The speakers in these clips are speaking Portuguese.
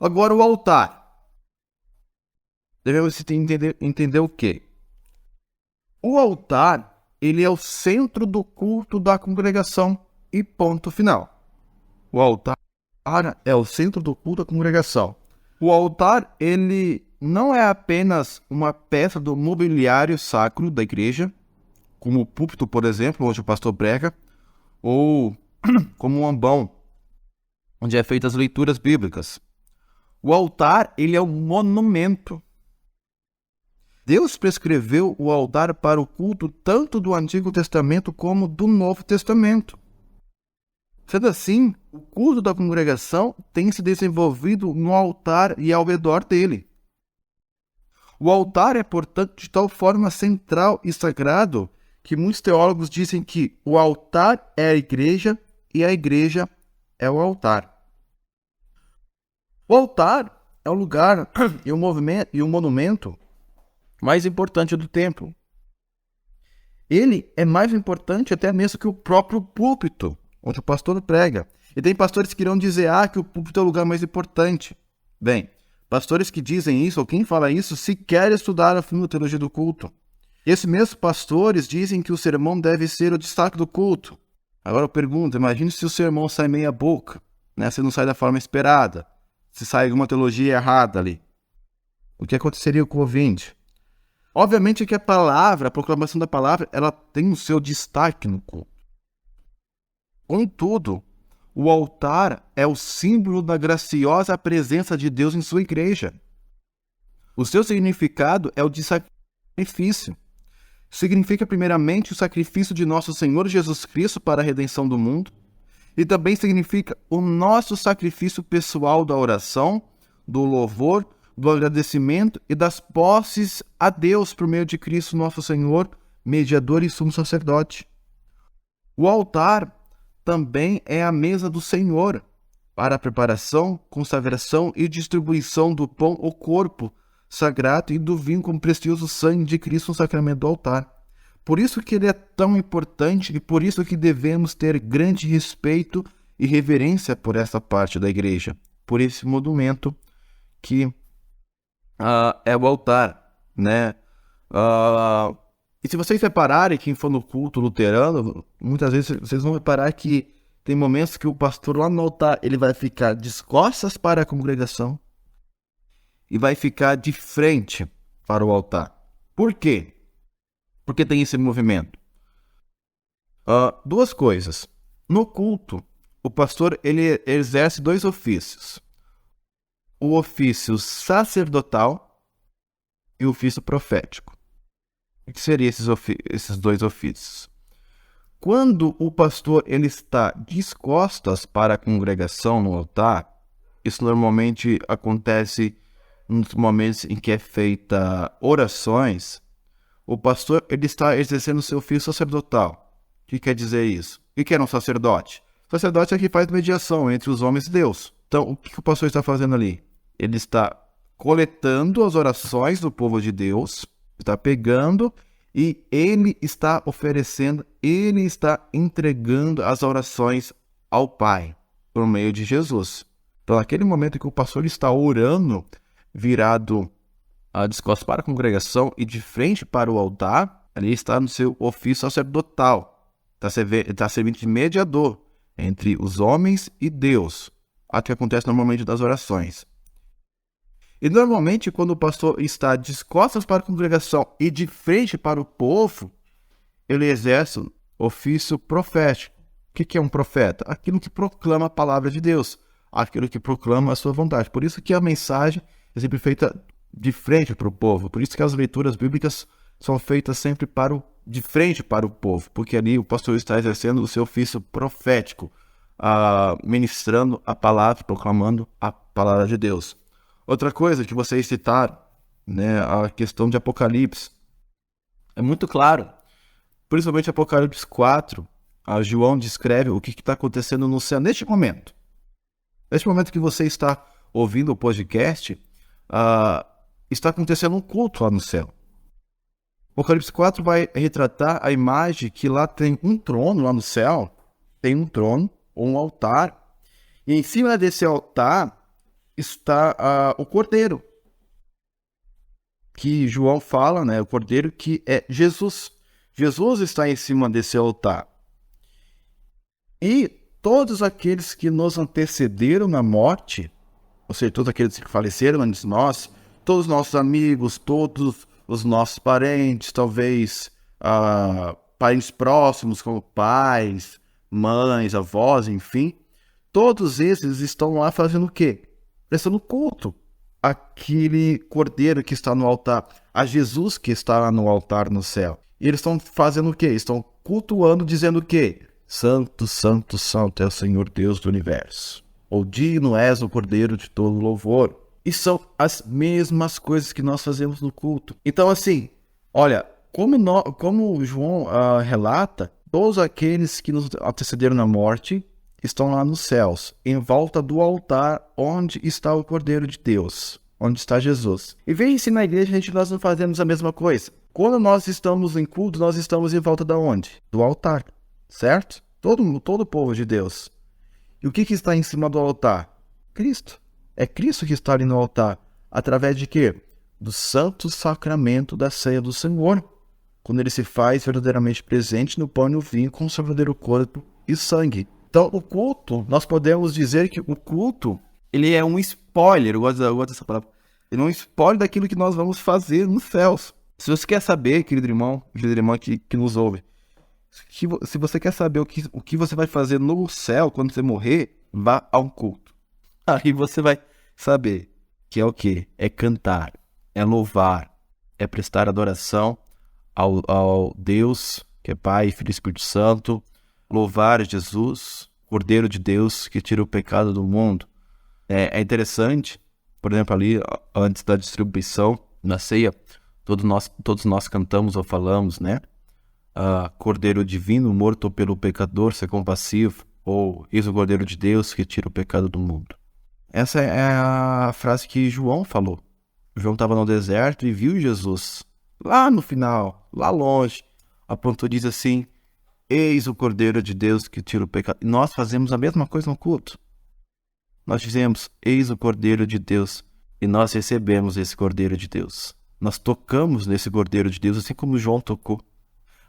Agora o altar. Devemos entender o quê? O altar, ele é o centro do culto da congregação e ponto final. O altar é o centro do culto da congregação. O altar, ele não é apenas uma peça do mobiliário sacro da igreja, como o púlpito, por exemplo, onde o pastor prega, ou como um ambão, onde é feitas as leituras bíblicas. O altar, ele é um monumento. Deus prescreveu o altar para o culto tanto do Antigo Testamento como do Novo Testamento. Sendo assim, o culto da congregação tem se desenvolvido no altar e ao redor dele. O altar é, portanto, de tal forma central e sagrado que muitos teólogos dizem que o altar é a igreja e a igreja é o altar. O altar é o lugar e o monumento mais importante do templo. Ele é mais importante até mesmo que o próprio púlpito, onde o pastor prega. E tem pastores que irão dizer que o púlpito é o lugar mais importante. Bem, pastores que dizem isso, ou quem fala isso, sequer estudaram a fundo a teologia do culto. Esses mesmos pastores dizem que o sermão deve ser o destaque do culto. Agora eu pergunto, imagine se o sermão sai meia boca, né? Se não sai da forma esperada, se sai alguma teologia errada ali. O que aconteceria com o ouvinte? Obviamente que a palavra, a proclamação da palavra, ela tem o seu destaque no culto. Contudo, o altar é o símbolo da graciosa presença de Deus em sua igreja. O seu significado é o de sacrifício. Significa primeiramente o sacrifício de nosso Senhor Jesus Cristo para a redenção do mundo, e também significa o nosso sacrifício pessoal da oração, do louvor, do agradecimento e das posses a Deus por meio de Cristo nosso Senhor, mediador e sumo sacerdote. O altar também é a mesa do Senhor, para a preparação, consagração e distribuição do pão ou corpo sagrado e do vinho com precioso sangue de Cristo no sacramento do altar. Por isso que ele é tão importante e por isso que devemos ter grande respeito e reverência por essa parte da igreja, por esse monumento que é o altar, né? E se vocês repararem, quem for no culto luterano, muitas vezes vocês vão reparar que tem momentos que o pastor lá no altar, ele vai ficar de costas para a congregação e vai ficar de frente para o altar. Por quê? Porque tem esse movimento. Duas coisas. No culto, o pastor ele exerce dois ofícios. O ofício sacerdotal e o ofício profético. O que seriam esses dois ofícios? Quando o pastor ele está de costas para a congregação no altar, isso normalmente acontece nos momentos em que é feita orações, o pastor ele está exercendo o seu ofício sacerdotal. O que quer dizer isso? O que é um sacerdote? O sacerdote é que faz mediação entre os homens e Deus. Então, o que o pastor está fazendo ali? Ele está coletando as orações do povo de Deus, está pegando e ele está oferecendo, ele está entregando as orações ao Pai, por meio de Jesus. Então, naquele momento que o pastor está orando, virado de costas para a congregação e de frente para o altar, ali está no seu ofício sacerdotal. Está servindo de mediador entre os homens e Deus. O que acontece normalmente das orações. E normalmente, quando o pastor está de costas para a congregação e de frente para o povo, ele exerce o ofício profético. O que é um profeta? Aquilo que proclama a palavra de Deus, aquilo que proclama a sua vontade. Por isso que a mensagem é sempre feita de frente para o povo. Por isso que as leituras bíblicas são feitas sempre de frente para o povo, porque ali o pastor está exercendo o seu ofício profético, ministrando a palavra, proclamando a palavra de Deus. Outra coisa que vocês citaram, né, a questão de Apocalipse. É muito claro, principalmente Apocalipse 4, João descreve o que está acontecendo no céu neste momento. Neste momento que você está ouvindo o podcast, está acontecendo um culto lá no céu. Apocalipse 4 vai retratar a imagem que lá tem um trono lá no céu, tem um trono ou um altar, e em cima desse altar está o cordeiro, que João fala, né? O cordeiro que é Jesus. Jesus está em cima desse altar. E todos aqueles que nos antecederam na morte, ou seja, todos aqueles que faleceram antes de nós, todos os nossos amigos, todos os nossos parentes, talvez parentes próximos, como pais, mães, avós, enfim, todos esses estão lá fazendo o quê? Prestando culto àquele cordeiro que está no altar, a Jesus que está lá no altar no céu. E eles estão fazendo o quê? Estão cultuando, dizendo o quê? Santo, santo, santo é o Senhor Deus do universo. Ou digno és o cordeiro de todo louvor. E são as mesmas coisas que nós fazemos no culto. Então, assim, olha, como João relata, todos aqueles que nos antecederam na morte estão lá nos céus, em volta do altar onde está o Cordeiro de Deus, onde está Jesus. E veja-se na igreja, nós não fazemos a mesma coisa. Quando nós estamos em culto, nós estamos em volta de onde? Do altar, certo? Todo o povo de Deus. E o que está em cima do altar? Cristo. É Cristo que está ali no altar. Através de quê? Do santo sacramento da ceia do Senhor. Quando ele se faz verdadeiramente presente no pão e no vinho com o seu verdadeiro corpo e sangue. Então, o culto, nós podemos dizer que o culto, ele é um spoiler, eu gosto dessa palavra. Ele é um spoiler daquilo que nós vamos fazer nos céus. Se você quer saber, querido irmão que nos ouve, se você quer saber o que você vai fazer no céu quando você morrer, vá a um culto. Aí você vai saber que é o quê? É cantar, é louvar, é prestar adoração ao Deus, que é Pai, Filho e Espírito Santo, louvar Jesus, Cordeiro de Deus, que tira o pecado do mundo. É interessante, por exemplo, ali, antes da distribuição, na ceia, todos nós cantamos ou falamos, né? Cordeiro divino, morto pelo pecador, ser compassivo, ou eis o Cordeiro de Deus que tira o pecado do mundo. Essa é a frase que João falou. João estava no deserto e viu Jesus. Lá no final, lá longe, apontou e diz assim: eis o Cordeiro de Deus que tira o pecado. E nós fazemos a mesma coisa no culto. Nós dizemos: eis o Cordeiro de Deus. E nós recebemos esse Cordeiro de Deus. Nós tocamos nesse Cordeiro de Deus, assim como João tocou.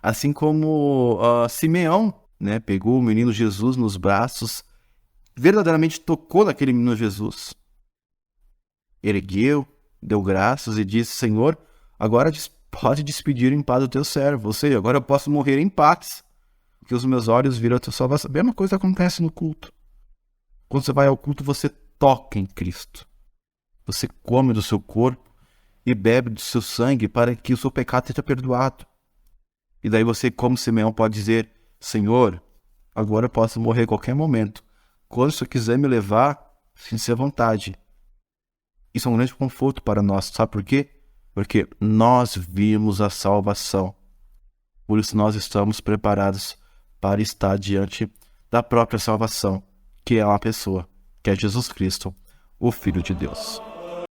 Assim como Simeão, né, pegou o menino Jesus nos braços, verdadeiramente tocou naquele menino Jesus. Ergueu, deu graças e disse: Senhor, agora pode despedir em paz o teu servo. Ou seja, agora eu posso morrer em paz, porque os meus olhos viram a tua salvação. A mesma coisa acontece no culto. Quando você vai ao culto, você toca em Cristo. Você come do seu corpo e bebe do seu sangue para que o seu pecado seja perdoado. E daí você, como Simeão, pode dizer: Senhor, agora eu posso morrer a qualquer momento. Quando o Senhor quiser me levar, sinta-se à vontade. Isso é um grande conforto para nós. Sabe por quê? Porque nós vimos a salvação. Por isso nós estamos preparados para estar diante da própria salvação, que é uma pessoa, que é Jesus Cristo, o Filho de Deus.